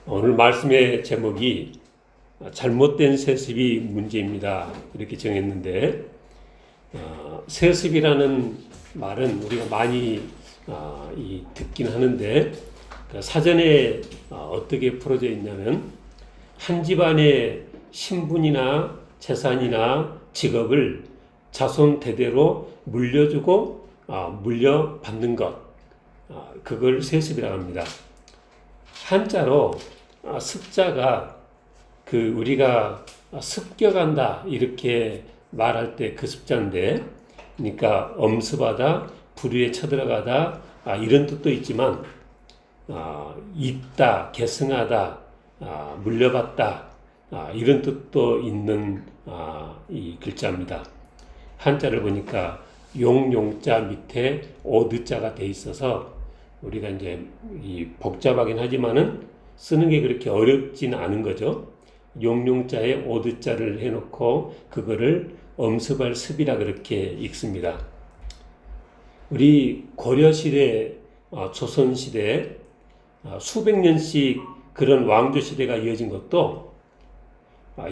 오늘 말씀의 제목이 잘못된 세습이 문제입니다. 이렇게 정했는데, 세습이라는 말은 우리가 많이 듣긴 하는데, 사전에 어떻게 풀어져 있냐면, 한 집안의 신분이나 재산이나 직업을 자손 대대로 물려주고 물려받는 것, 그걸 세습이라고 합니다. 한자로 습자가 우리가 습격한다 이렇게 말할 때 그 습자인데, 그러니까 엄습하다, 불의에 쳐들어가다 이런 뜻도 있지만 잇다, 계승하다, 물려받다 이런 뜻도 있는 이 글자입니다. 한자를 보니까 용자 밑에 오드자가 돼 있어서 우리가 이제 복잡하긴 하지만은 쓰는 게 그렇게 어렵진 않은 거죠. 용자에 오드자를 해놓고 그거를 엄습할 습이라 그렇게 읽습니다. 우리 고려시대, 조선시대 수백 년씩 그런 왕조시대가 이어진 것도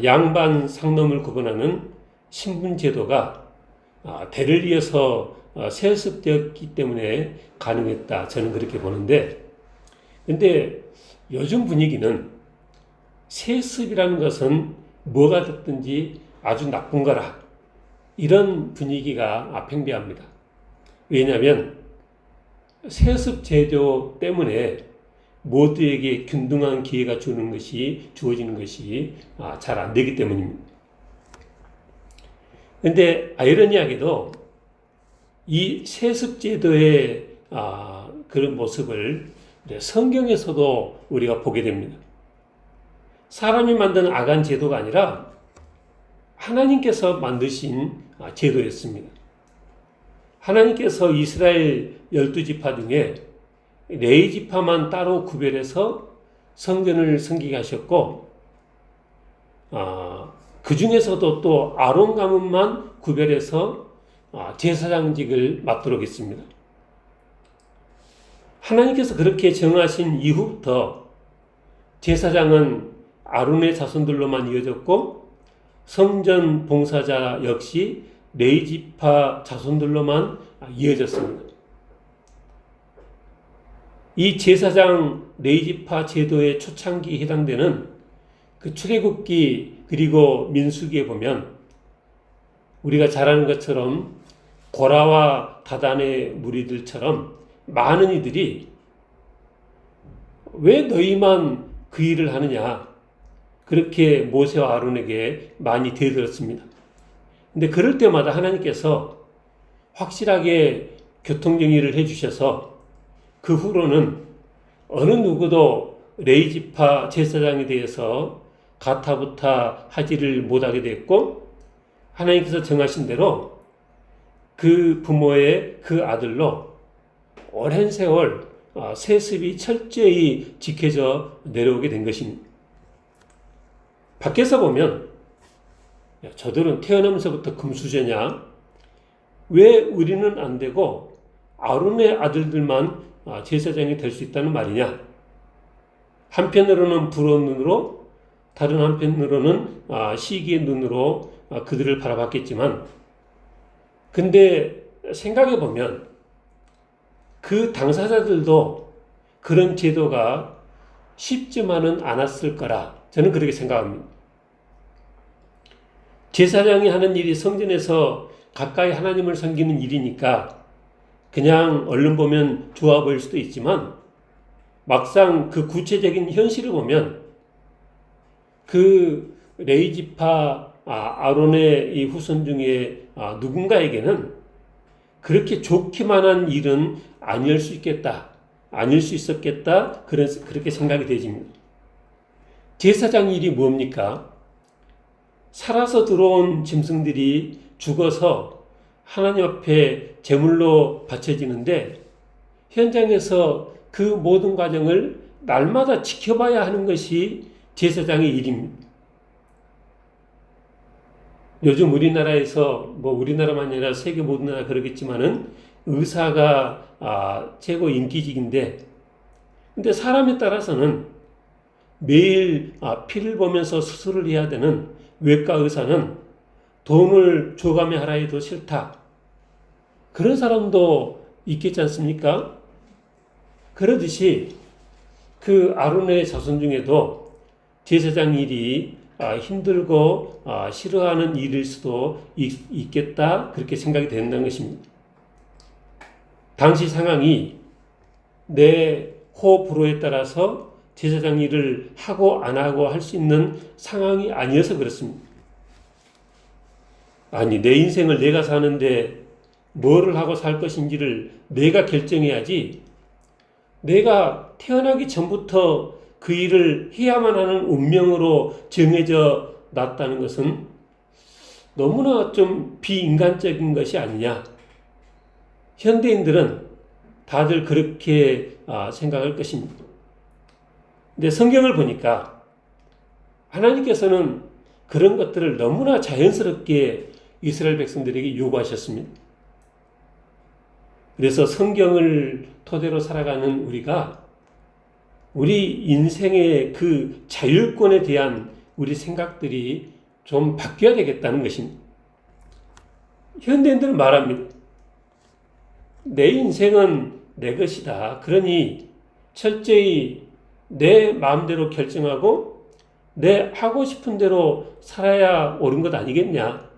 양반 상놈을 구분하는 신분제도가 대를 이어서 세습되었기 때문에 가능했다. 저는 그렇게 보는데, 근데 요즘 분위기는 세습이라는 것은 뭐가 됐든지 아주 나쁜 거라, 이런 분위기가 팽배합니다. 왜냐하면 세습 제도 때문에 모두에게 균등한 기회가 주어지는 것이 잘 안 되기 때문입니다. 근데 아이러니하게도 이 세습 제도의 그런 모습을 성경에서도 우리가 보게 됩니다. 사람이 만든 악한 제도가 아니라 하나님께서 만드신 제도였습니다. 하나님께서 이스라엘 12지파 중에 레위 지파만 따로 구별해서 성전을 섬기게 하셨고, 그 중에서도 또 아론 가문만 구별해서 제사장직을 맡도록 했습니다. 하나님께서 그렇게 정하신 이후부터 제사장은 아론의 자손들로만 이어졌고, 성전 봉사자 역시 레위 지파 자손들로만 이어졌습니다. 이 제사장 레위 지파 제도의 초창기에 해당되는 그 출애굽기 그리고 민수기에 보면 우리가 잘 아는 것처럼 고라와 다단의 무리들처럼 많은 이들이 왜 너희만 그 일을 하느냐, 그렇게 모세와 아론에게 많이 대들었습니다. 근데 그럴 때마다 하나님께서 확실하게 교통정리를 해주셔서 그 후로는 어느 누구도 레위 지파 제사장에 대해서 가타부타 하지를 못하게 됐고, 하나님께서 정하신 대로 그 부모의 그 아들로 오랜 세월 세습이 철저히 지켜져 내려오게 된 것입니다. 밖에서 보면 저들은 태어나면서부터 금수저냐, 왜 우리는 안 되고 아론의 아들들만 제사장이 될 수 있다는 말이냐, 한편으로는 부러운 눈으로, 다른 한편으로는 시기의 눈으로 그들을 바라봤겠지만, 근데 생각해 보면 그 당사자들도 그런 제도가 쉽지만은 않았을 거라 저는 그렇게 생각합니다. 제사장이 하는 일이 성전에서 가까이 하나님을 섬기는 일이니까 그냥 얼른 보면 좋아 보일 수도 있지만, 막상 그 구체적인 현실을 보면 그 레위 지파 아론의 이 후손 중에 누군가에게는 그렇게 좋기만 한 일은 아닐 수 있었겠다, 그렇게 생각이 되집니다. 제사장 일이 뭡니까? 살아서 들어온 짐승들이 죽어서 하나님 앞에 제물로 바쳐지는데, 현장에서 그 모든 과정을 날마다 지켜봐야 하는 것이 제사장의 일입니다. 요즘 우리나라에서, 우리나라만 아니라 세계 모든 나라 그러겠지만은 의사가 최고 인기직인데, 근데 사람에 따라서는 매일 피를 보면서 수술을 해야 되는 외과 의사는 돈을 줘가며 하라 해도 싫다. 그런 사람도 있겠지 않습니까? 그러듯이 그 아론의 자손 중에도 제사장 일이 힘들고 싫어하는 일일 수도 있겠다. 그렇게 생각이 된다는 것입니다. 당시 상황이 내 호불호에 따라서 제사장 일을 하고 안 하고 할 수 있는 상황이 아니어서 그렇습니다. 아니, 내 인생을 내가 사는데 뭐를 하고 살 것인지를 내가 결정해야지, 내가 태어나기 전부터 그 일을 해야만 하는 운명으로 정해져 놨다는 것은 너무나 좀 비인간적인 것이 아니냐. 현대인들은 다들 그렇게 생각할 것입니다. 근데 성경을 보니까 하나님께서는 그런 것들을 너무나 자연스럽게 이스라엘 백성들에게 요구하셨습니다. 그래서 성경을 토대로 살아가는 우리가 우리 인생의 그 자율권에 대한 우리 생각들이 좀 바뀌어야 되겠다는 것입니다. 현대인들은 말합니다. 내 인생은 내 것이다. 그러니 철저히 내 마음대로 결정하고 내 하고 싶은 대로 살아야 옳은 것 아니겠냐.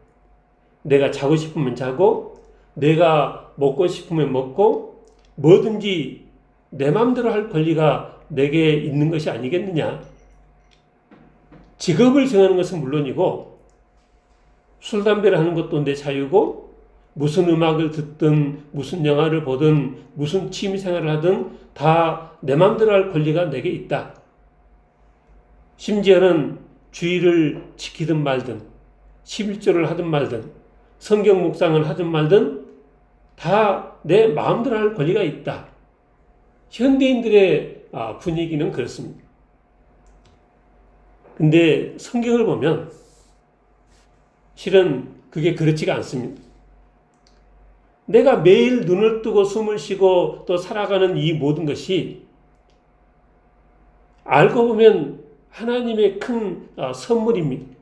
내가 자고 싶으면 자고 내가 먹고 싶으면 먹고 뭐든지 내 마음대로 할 권리가 내게 있는 것이 아니겠느냐. 직업을 정하는 것은 물론이고 술, 담배를 하는 것도 내 자유고 무슨 음악을 듣든 무슨 영화를 보든 무슨 취미생활을 하든 다 내 마음대로 할 권리가 내게 있다. 심지어는 주의를 지키든 말든 11조를 하든 말든 성경 묵상을 하든 말든 다 내 마음대로 할 권리가 있다. 현대인들의 분위기는 그렇습니다. 근데 성경을 보면 실은 그게 그렇지가 않습니다. 내가 매일 눈을 뜨고 숨을 쉬고 또 살아가는 이 모든 것이 알고 보면 하나님의 큰 선물입니다.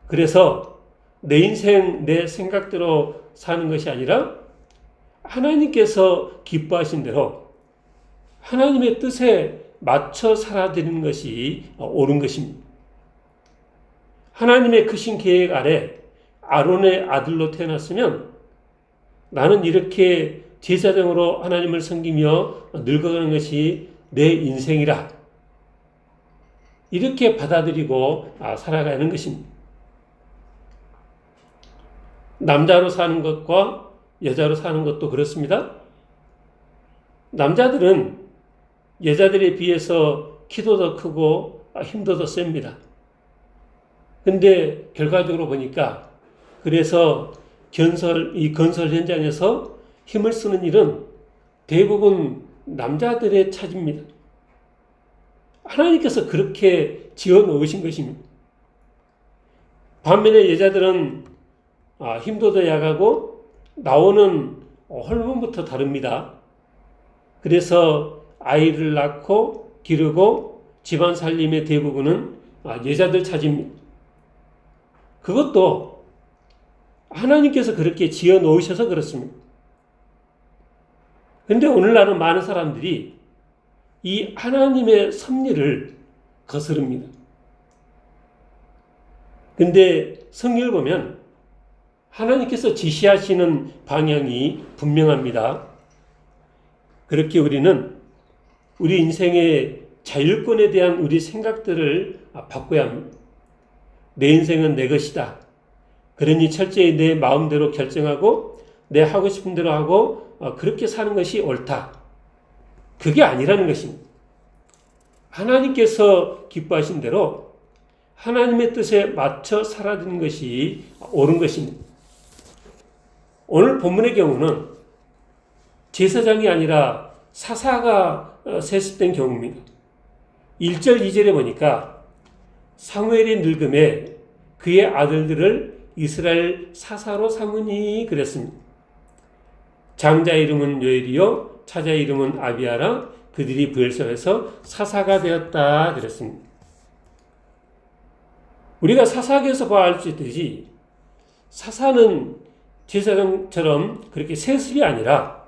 그래서 내 인생, 내 생각대로 사는 것이 아니라 하나님께서 기뻐하신 대로 하나님의 뜻에 맞춰 살아드리는 것이 옳은 것입니다. 하나님의 크신 계획 아래 아론의 아들로 태어났으면 나는 이렇게 제사장으로 하나님을 섬기며 늙어가는 것이 내 인생이라 이렇게 받아들이고 살아가는 것입니다. 남자로 사는 것과 여자로 사는 것도 그렇습니다. 남자들은 여자들에 비해서 키도 더 크고 힘도 더 셉니다. 근데 결과적으로 보니까 그래서 이 건설 현장에서 힘을 쓰는 일은 대부분 남자들의 차지입니다. 하나님께서 그렇게 지어 놓으신 것입니다. 반면에 여자들은 힘도 더 약하고 나오는 호르몬부터 다릅니다. 그래서 아이를 낳고 기르고 집안 살림의 대부분은 여자들 차지입니다. 그것도 하나님께서 그렇게 지어 놓으셔서 그렇습니다. 그런데 오늘날은 많은 사람들이 이 하나님의 섭리를 거스릅니다. 그런데 성경을 보면 하나님께서 지시하시는 방향이 분명합니다. 그렇게 우리는 우리 인생의 자율권에 대한 우리 생각들을 바꿔야 합니다. 내 인생은 내 것이다. 그러니 철저히 내 마음대로 결정하고 내 하고 싶은 대로 하고 그렇게 사는 것이 옳다. 그게 아니라는 것입니다. 하나님께서 기뻐하신 대로 하나님의 뜻에 맞춰 살아가는 것이 옳은 것입니다. 오늘 본문의 경우는 제사장이 아니라 사사가 세습된 경우입니다. 1절, 2절에 보니까 사무엘이 늙음에 그의 아들들을 이스라엘 사사로 삼으니 그랬습니다. 장자 이름은 요엘이요 차자 이름은 아비아라 그들이 브엘세바에서 사사가 되었다 그랬습니다. 우리가 사사기에서 알 수 있듯이 사사는 제사장처럼 그렇게 세습이 아니라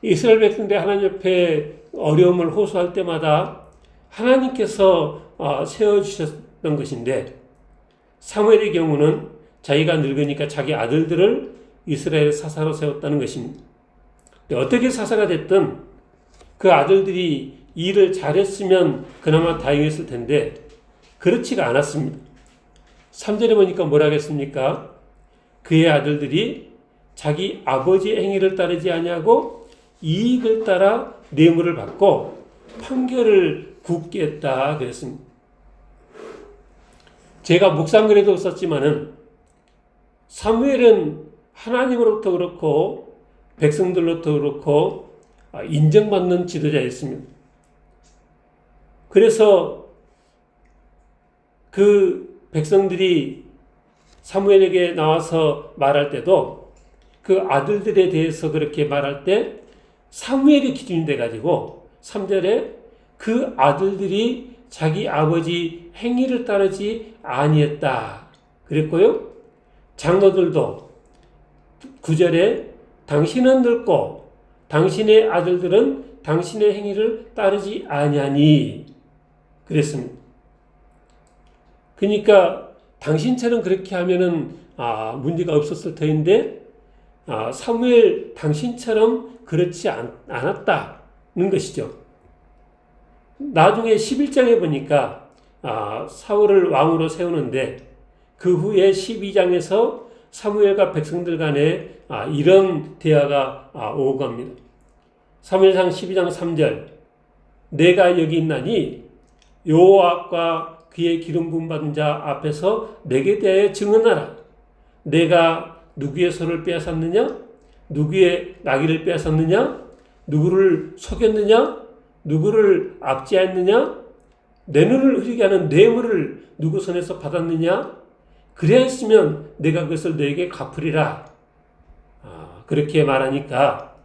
이스라엘 백성들이 하나님 옆에 어려움을 호소할 때마다 하나님께서 세워주셨던 것인데, 사무엘의 경우는 자기가 늙으니까 자기 아들들을 이스라엘 사사로 세웠다는 것입니다. 어떻게 사사가 됐든 그 아들들이 일을 잘했으면 그나마 다행했을 텐데 그렇지가 않았습니다. 3절에 보니까 뭐라 하겠습니까? 그의 아들들이 자기 아버지의 행위를 따르지 아니하고 이익을 따라 뇌물을 받고 판결을 굳게 했다 그랬습니다. 제가 묵상글에도 썼지만은 사무엘은 하나님으로부터 그렇고 백성들로부터 그렇고 인정받는 지도자였습니다. 그래서 그 백성들이 사무엘에게 나와서 말할 때도 그 아들들에 대해서 그렇게 말할 때 사무엘이 기준이 돼가지고 3절에 그 아들들이 자기 아버지 행위를 따르지 아니했다 그랬고요. 장로들도 9절에 당신은 늙고 당신의 아들들은 당신의 행위를 따르지 아니하니 그랬습니다. 그러니까 당신처럼 그렇게 하면은 문제가 없었을 터인데 사무엘 당신처럼 그렇지 않았다는 것이죠. 나중에 11장에 보니까 사울을 왕으로 세우는데 그 후에 12장에서 사무엘과 백성들 간에 이런 대화가 오고 갑니다. 사무엘상 12장 3절 내가 여기 있나니 여호와과 그의 기름 부음 받은 자 앞에서 내게 대하여 증언하라. 내가 누구의 소를 빼앗았느냐? 누구의 나귀를 빼앗았느냐? 누구를 속였느냐? 누구를 압제했느냐? 내 눈을 흐리게 하는 뇌물을 누구 손에서 받았느냐? 그래야 했으면 내가 그것을 너에게 갚으리라. 그렇게 말하니까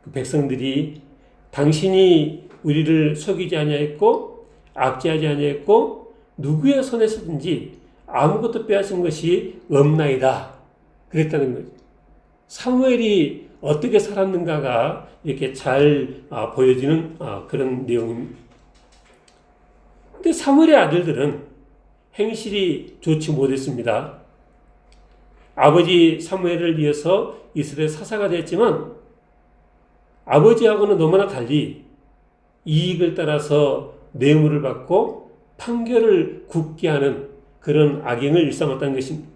그 백성들이 당신이 우리를 속이지 아니하였고 압제하지 아니하였고 누구의 손에서든지 아무것도 빼앗은 것이 없나이다. 그랬다는 거죠. 사무엘이 어떻게 살았는가가 이렇게 잘 보여지는 그런 내용입니다. 근데 사무엘의 아들들은 행실이 좋지 못했습니다. 아버지 사무엘을 이어서 이스라엘 사사가 됐지만 아버지하고는 너무나 달리 이익을 따라서 뇌물을 받고 판결을 굳게 하는 그런 악행을 일삼았다는 것입니다.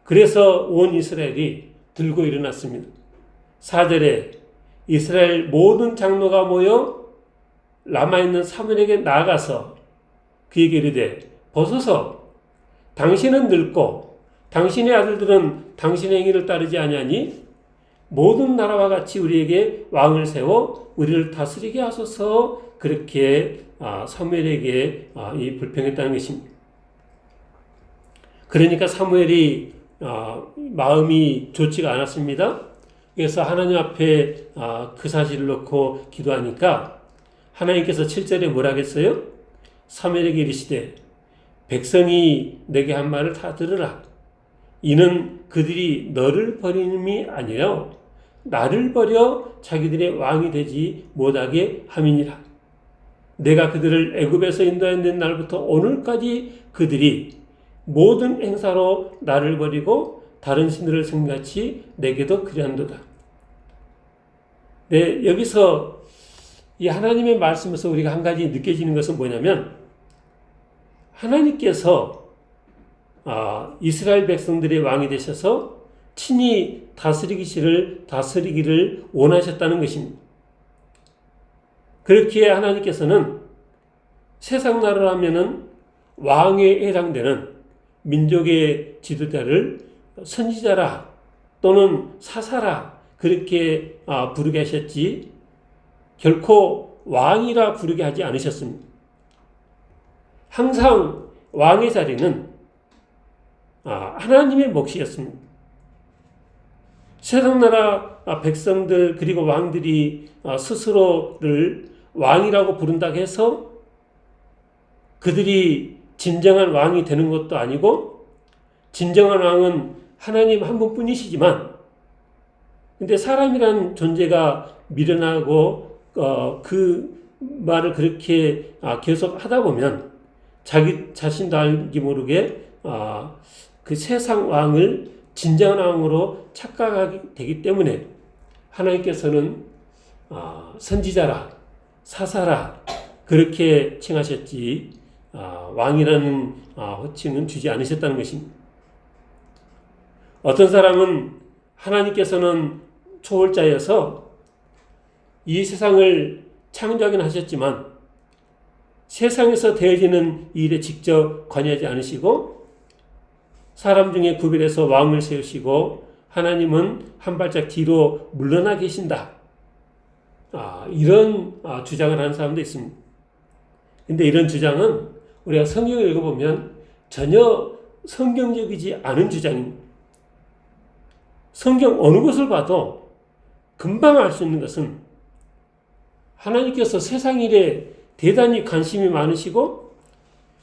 그래서 온 이스라엘이 들고 일어났습니다. 4절에 이스라엘 모든 장로가 모여 라마에 있는 사무엘에게 나아가서 그에게 이르되 보소서 당신은 늙고 당신의 아들들은 당신의 행위를 따르지 아니하니 모든 나라와 같이 우리에게 왕을 세워 우리를 다스리게 하소서. 그렇게 사무엘에게 이 불평했다는 것입니다. 그러니까 사무엘이 마음이 좋지가 않았습니다. 그래서 하나님 앞에 그 사실을 놓고 기도하니까 하나님께서 7절에 뭐라 하겠어요? 사무엘에게 이르시되 백성이 내게 한 말을 다 들으라. 이는 그들이 너를 버림이 아니라 나를 버려 자기들의 왕이 되지 못하게 함이니라. 내가 그들을 애굽에서 인도하는 날부터 오늘까지 그들이 모든 행사로 나를 버리고 다른 신들을 섬같이 내게도 그리한도다. 네, 여기서 이 하나님의 말씀에서 우리가 한 가지 느껴지는 것은 뭐냐면 하나님께서 이스라엘 백성들의 왕이 되셔서 친히 다스리기를 원하셨다는 것입니다. 그렇기에 하나님께서는 세상 나라를 하면은 왕에 해당되는 민족의 지도자를 선지자라 또는 사사라 그렇게 부르게 하셨지 결코 왕이라 부르게 하지 않으셨습니다. 항상 왕의 자리는 하나님의 몫이었습니다. 세상 나라 백성들 그리고 왕들이 스스로를 왕이라고 부른다고 해서 그들이 진정한 왕이 되는 것도 아니고, 진정한 왕은 하나님 한 분뿐이시지만, 근데 사람이란 존재가 미련하고 그 말을 그렇게 계속 하다 보면 자기 자신도 알기 모르게 그 세상 왕을 진정한 왕으로 착각하게 되기 때문에 하나님께서는 선지자라 사사라 그렇게 칭하셨지 왕이라는 호칭은 주지 않으셨다는 것입니다. 어떤 사람은 하나님께서는 초월자여서 이 세상을 창조하긴 하셨지만 세상에서 되어지는 일에 직접 관여하지 않으시고 사람 중에 구별해서 왕을 세우시고 하나님은 한 발짝 뒤로 물러나 계신다. 이런 주장을 하는 사람도 있습니다. 근데 이런 주장은 우리가 성경을 읽어보면 전혀 성경적이지 않은 주장입니다. 성경 어느 것을 봐도 금방 알 수 있는 것은 하나님께서 세상 일에 대단히 관심이 많으시고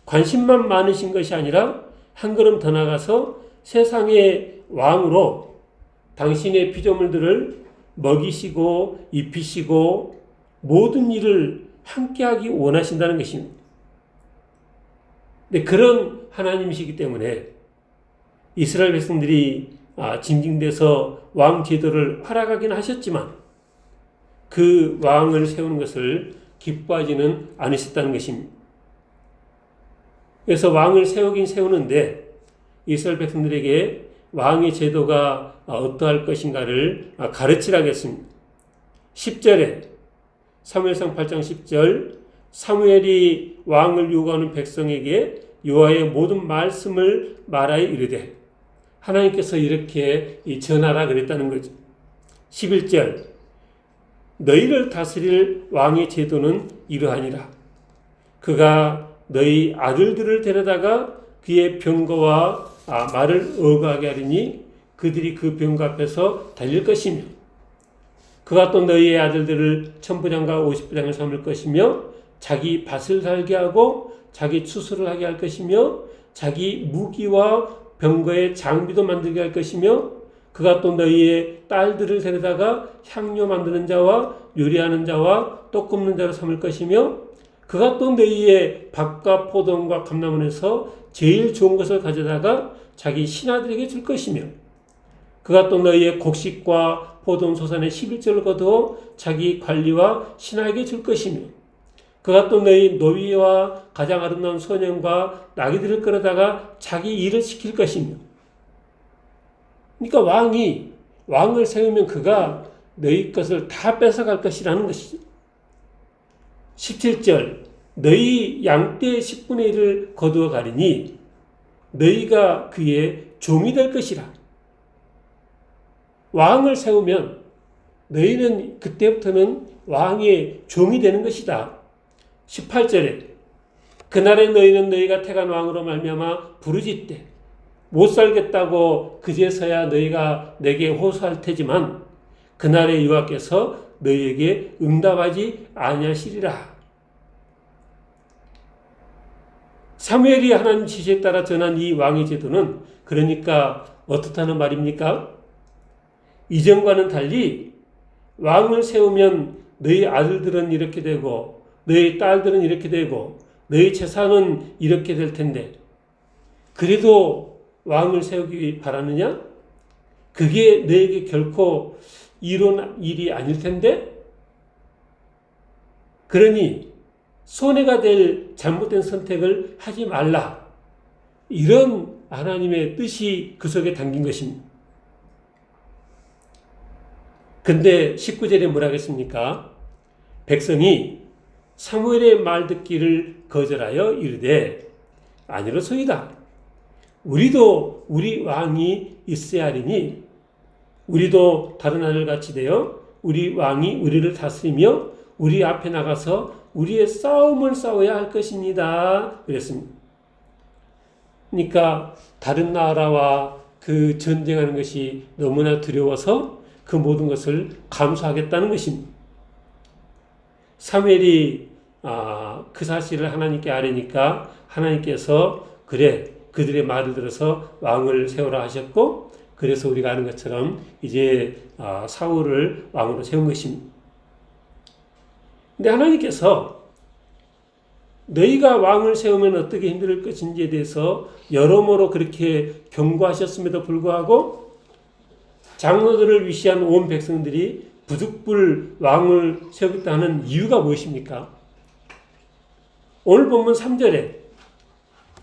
관심만 많으신 것이 아니라 한 걸음 더 나가서 세상의 왕으로 당신의 피조물들을 먹이시고 입히시고 모든 일을 함께하기 원하신다는 것입니다. 근데 그런 하나님이시기 때문에 이스라엘 백성들이 징징대서 왕 제도를 활약하긴 하셨지만 그 왕을 세우는 것을 기뻐하지는 않으셨다는 것입니다. 그래서 왕을 세우긴 세우는데 이스라엘 백성들에게 왕의 제도가 어떠할 것인가를 가르치라고 했습니다. 10절에 사무엘상 8장 10절 사무엘이 왕을 요구하는 백성에게 여호와의 모든 말씀을 말하여 이르되 하나님께서 이렇게 전하라 그랬다는 거죠. 11절 너희를 다스릴 왕의 제도는 이러하니라. 그가 너희 아들들을 데려다가 그의 병거와 말을 어거하게 하리니 그들이 그 병거 앞에서 달릴 것이며 그가 또 너희의 아들들을 천부장과 오십부장을 삼을 것이며 자기 밭을 살게 하고 자기 추수를 하게 할 것이며 자기 무기와 병거의 장비도 만들게 할 것이며 그가 또 너희의 딸들을 데려다가 향료 만드는 자와 요리하는 자와 떡 굽는 자로 삼을 것이며 그가 또 너희의 밭과 포도원과 감람원에서 제일 좋은 것을 가져다가 자기 신하들에게 줄 것이며 그가 또 너희의 곡식과 포도원 소산의 11조를 거두어 자기 관리와 신하에게 줄 것이며 그가 또 너희 노위와 가장 아름다운 소년과 나귀들을 끌어다가 자기 일을 시킬 것이며 그러니까 왕을 세우면 그가 너희 것을 다 뺏어갈 것이라는 것이죠. 17절 너희 양떼의 10분의 1을 거두어 가리니 너희가 그의 종이 될 것이라. 왕을 세우면 너희는 그때부터는 왕의 종이 되는 것이다. 18절에 그날에 너희는 너희가 택한 왕으로 말미암아 부르짖되 못 살겠다고 그제서야 너희가 내게 호소할 테지만 그날에 여호와께서 너희에게 응답하지 아니하시리라. 사무엘이 하나님 지시에 따라 전한 이 왕의 제도는 그러니까 어떻다는 말입니까? 이전과는 달리 왕을 세우면 너희 아들들은 이렇게 되고 너희 딸들은 이렇게 되고 너희 재산은 이렇게 될 텐데 그래도 왕을 세우기 바라느냐? 그게 너에게 결코 이룬 일이 아닐 텐데 그러니 손해가 될 잘못된 선택을 하지 말라. 이런 하나님의 뜻이 그 속에 담긴 것입니다. 근데 19절에 뭐라 했습니까? 백성이 사무엘의 말 듣기를 거절하여 이르되 아니로소이다. 우리도 우리 왕이 있어야 하리니 우리도 다른 아들같이 되어 우리 왕이 우리를 다스리며 우리 앞에 나가서 우리의 싸움을 싸워야 할 것입니다. 그랬습니다. 그러니까 다른 나라와 그 전쟁하는 것이 너무나 두려워서 그 모든 것을 감수하겠다는 것입니다. 사무엘이 그 사실을 하나님께 아뢰니까 하나님께서 그래 그들의 말을 들어서 왕을 세우라 하셨고, 그래서 우리가 아는 것처럼 이제 사울을 왕으로 세운 것입니다. 근데 하나님께서 너희가 왕을 세우면 어떻게 힘들 것인지에 대해서 여러모로 그렇게 경고하셨음에도 불구하고 장로들을 위시한 온 백성들이 부득불 왕을 세우겠다는 이유가 무엇입니까? 오늘 본문 3절에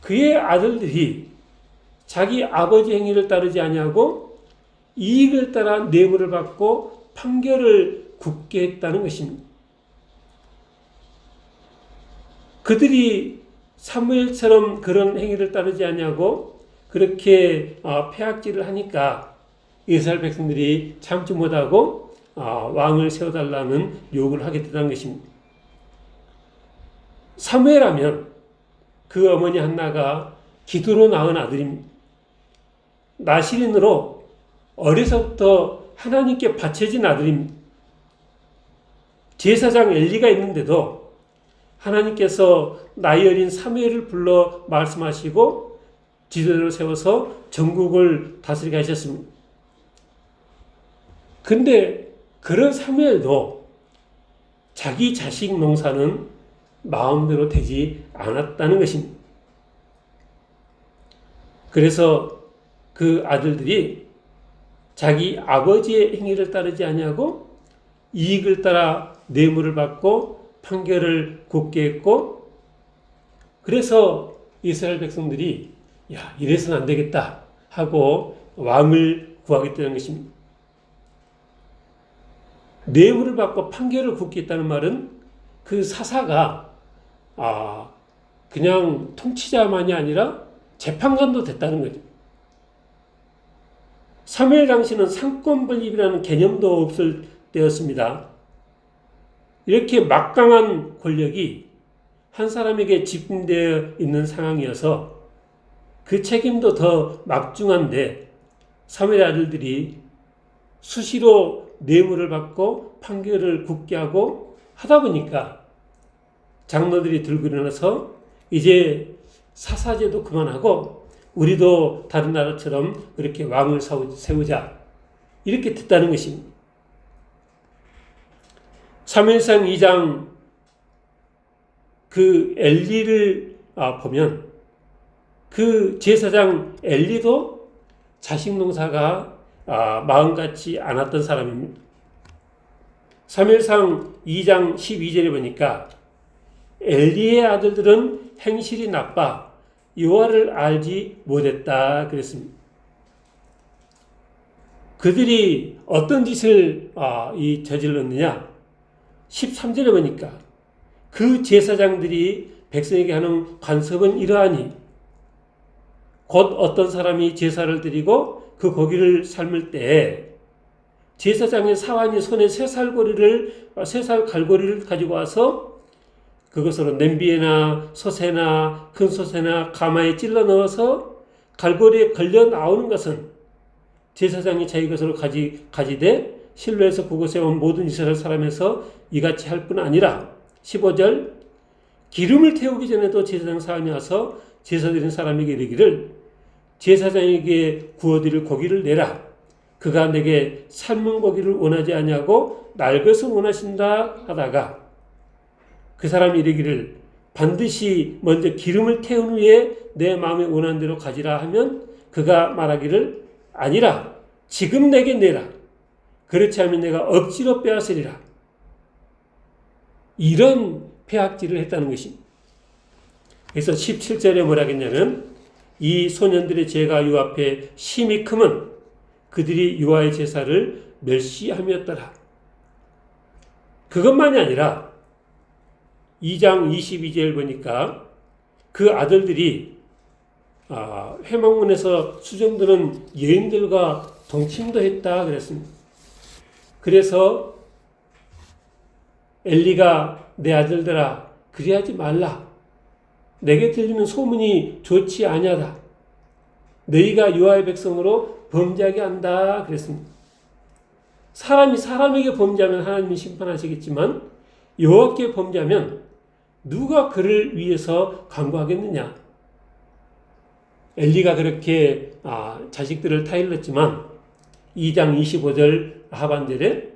그의 아들들이 자기 아버지 행위를 따르지 아니하고 이익을 따라 뇌물을 받고 판결을 굽게 했다는 것입니다. 그들이 사무엘처럼 그런 행위를 따르지 아니하고 그렇게 폐악질을 하니까 이스라엘 백성들이 참지 못하고 왕을 세워달라는 요구를 하게 됐다는 것입니다. 사무엘하면 그 어머니 한나가 기도로 낳은 아들입니다. 나실인으로 어려서부터 하나님께 바쳐진 아들입니다. 제사장 엘리가 있는데도 하나님께서 나이 어린 사무엘을 불러 말씀하시고 지도자를 세워서 전국을 다스리게 하셨습니다. 근데 그런 사무엘도 자기 자식 농사는 마음대로 되지 않았다는 것입니다. 그래서 그 아들들이 자기 아버지의 행위를 따르지 아니하고 이익을 따라 뇌물을 받고 판결을 굽게 했고, 그래서 이스라엘 백성들이 야 이래서는 안 되겠다 하고 왕을 구하겠다는 것입니다. 뇌물을 받고 판결을 굽겠다는 말은 그 사사가 그냥 통치자만이 아니라 재판관도 됐다는 거죠. 사무엘 당시는 상권분립이라는 개념도 없을 때였습니다. 이렇게 막강한 권력이 한 사람에게 집중되어 있는 상황이어서 그 책임도 더 막중한데 사무엘 아들들이 수시로 뇌물을 받고 판결을 굽게 하고 하다 보니까 장로들이 들고 일어나서 이제 사사제도 그만하고 우리도 다른 나라처럼 그렇게 왕을 세우자 이렇게 됐다는 것입니다. 사무엘상 2장 그 엘리를 보면 그 제사장 엘리도 자식 농사가 마음 같지 않았던 사람입니다. 사무엘상 2장 12절에 보니까 엘리의 아들들은 행실이 나빠 여호와를 알지 못했다 그랬습니다. 그들이 어떤 짓을 저질렀느냐? 13절에 보니까 그 제사장들이 백성에게 하는 간섭은 이러하니 곧 어떤 사람이 제사를 드리고 그 고기를 삶을 때 제사장의 사환이 손에 쇠살 갈고리를 가지고 와서 그것으로 냄비에나 솥에나 큰 솥에나 가마에 찔러 넣어서 갈고리에 걸려 나오는 것은 제사장이 자기 것으로 가지되 실로에서 그곳에 온 모든 이스라엘 사람에서 이같이 할 뿐 아니라 15절 기름을 태우기 전에도 제사장 사환이 와서 제사 드린 사람에게 이르기를 제사장에게 구워드릴 고기를 내라. 그가 내게 삶은 고기를 원하지 아니하고 날 것을 원하신다 하다가 그 사람이 이르기를 반드시 먼저 기름을 태운 후에 내 마음에 원하는 대로 가지라 하면 그가 말하기를 아니라 지금 내게 내라. 그렇지 않으면 내가 억지로 빼앗으리라. 이런 폐악질을 했다는 것입니다. 그래서 17절에 뭐라 했냐면 이 소년들의 죄가 유 앞에 심히 크면 그들이 유아의 제사를 멸시함이었더라. 그것만이 아니라 2장 22절 보니까 그 아들들이 회막문에서 수정드는 여인들과 동침도 했다 그랬습니다. 그래서 엘리가 내 아들들아 그리하지 말라. 내게 들리는 소문이 좋지 아니하다. 너희가 여호와의 백성으로 범죄하게 한다 그랬습니다. 사람이 사람에게 범죄하면 하나님이 심판하시겠지만 여호와께 범죄하면 누가 그를 위해서 간구하겠느냐? 엘리가 그렇게 자식들을 타일렀지만 2장 25절 하반절에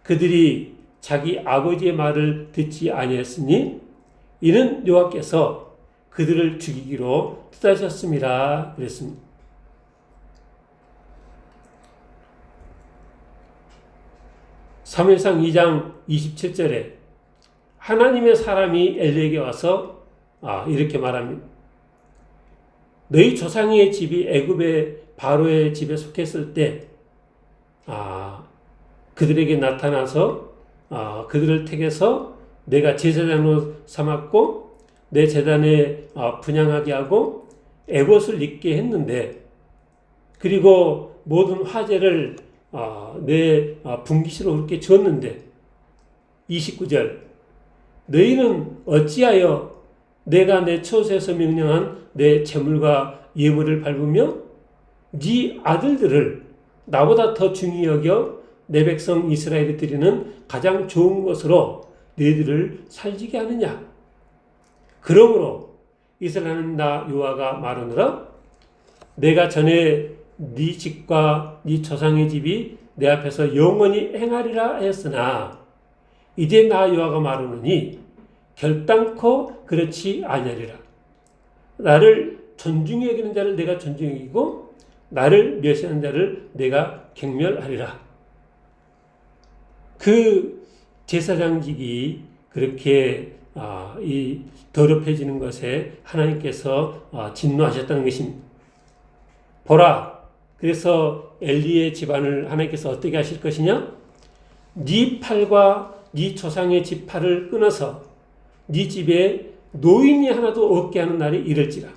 그들이 자기 아버지의 말을 듣지 아니했으니 이는 여호와께서 그들을 죽이기로 뜻하셨습니다. 그랬습니다. 사무엘상 2장 27절에 하나님의 사람이 엘리에게 와서 이렇게 말합니다. 너희 조상의 집이 애굽의 바로의 집에 속했을 때 그들에게 나타나서 그들을 택해서 내가 제사장으로 삼았고 내 제단에 분향하게 하고 에봇을 입게 했는데 그리고 모든 화제를 내 분깃으로 그렇게 줬는데 29절 너희는 어찌하여 내가 내 처소에서 명령한 내 제물과 예물을 밟으며 네 아들들을 나보다 더 중히 여겨 내 백성 이스라엘이 드리는 가장 좋은 것으로 너희들을 살지게 하느냐. 그러므로 이스라엘은 나 여호와가 말하노라 내가 전에 네 집과 네 조상의 집이 내 앞에서 영원히 행하리라 했으나 이제 나 여호와가 말하노니 결단코 그렇지 아니하리라. 나를 존중히 여기는 자를 내가 존중히 여기고 나를 멸시하는 자를 내가 경멸하리라. 그 제사장직이 그렇게 이 더럽혀지는 것에 하나님께서 진노하셨다는 것입니다. 보라, 그래서 엘리의 집안을 하나님께서 어떻게 하실 것이냐? 네 팔과 네 조상의 집 팔을 끊어서 네 집에 노인이 하나도 없게 하는 날이 이를지라.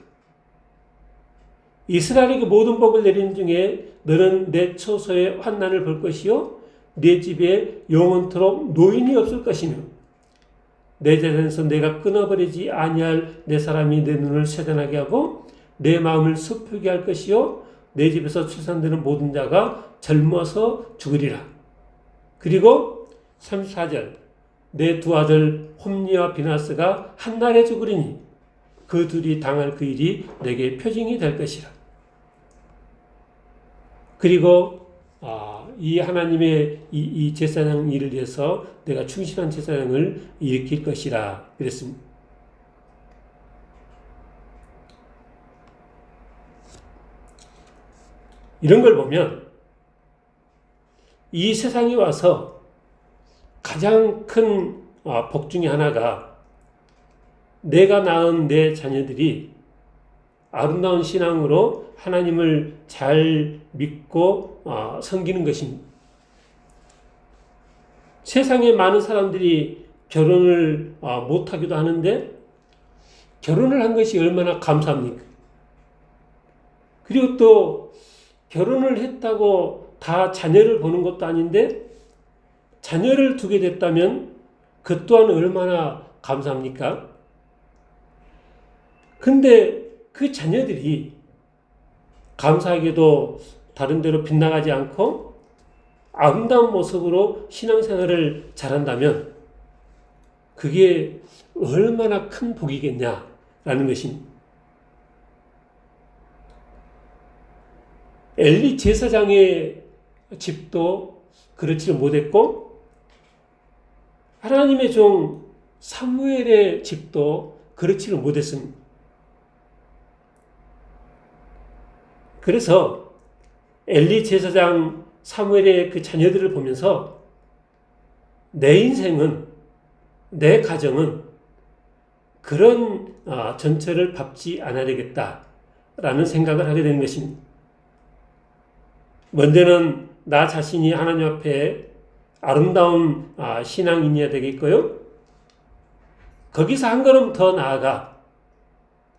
이스라엘에게 모든 복을 내리는 중에 너는 내 처소에 환난을 볼 것이요 내 집에 영원토록 노인이 없을 것이며 내 자손에서 내가 끊어버리지 아니할 내 사람이 내 눈을 세단하게 하고 내 마음을 슬프게 할 것이요 내 집에서 출산되는 모든 자가 젊어서 죽으리라. 그리고 34절 내 두 아들 홈니와 비나스가 한날에 죽으리니 그 둘이 당할 그 일이 내게 표징이 될 것이라. 그리고 이 하나님의 이 제사장 일을 위해서 내가 충실한 제사장을 일으킬 것이라 그랬습니다. 이런 걸 보면 이 세상에 와서 가장 큰 복 중에 하나가 내가 낳은 내 자녀들이 아름다운 신앙으로 하나님을 잘 믿고 섬기는 것입니다. 세상에 많은 사람들이 결혼을 못하기도 하는데 결혼을 한 것이 얼마나 감사합니까? 그리고 또 결혼을 했다고 다 자녀를 보는 것도 아닌데 자녀를 두게 됐다면 그 또한 얼마나 감사합니까? 근데 그 자녀들이 감사하게도 다른 데로 빗나가지 않고 아름다운 모습으로 신앙생활을 잘한다면 그게 얼마나 큰 복이겠냐라는 것입니다. 엘리 제사장의 집도 그렇지 못했고 하나님의 종 사무엘의 집도 그렇지를 못했습니다. 그래서 엘리 제사장 사무엘의 그 자녀들을 보면서 내 인생은 내 가정은 그런 전철을 밟지 않아야 되겠다라는 생각을 하게 되는 것입니다. 먼저는 나 자신이 하나님 앞에 아름다운 신앙인이어야 되겠고요. 거기서 한 걸음 더 나아가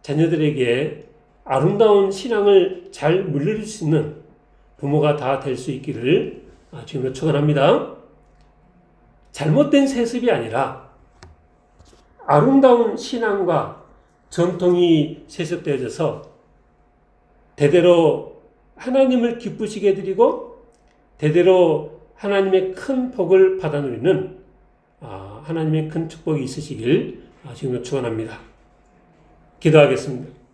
자녀들에게 아름다운 신앙을 잘 물려줄 수 있는 부모가 다 될 수 있기를 주님으로 축원합니다. 잘못된 세습이 아니라 아름다운 신앙과 전통이 세습되어져서 대대로 하나님을 기쁘시게 해드리고 대대로 하나님의 큰 복을 받아 누리는 하나님의 큰 축복이 있으시길 지금도 축원합니다. 기도하겠습니다.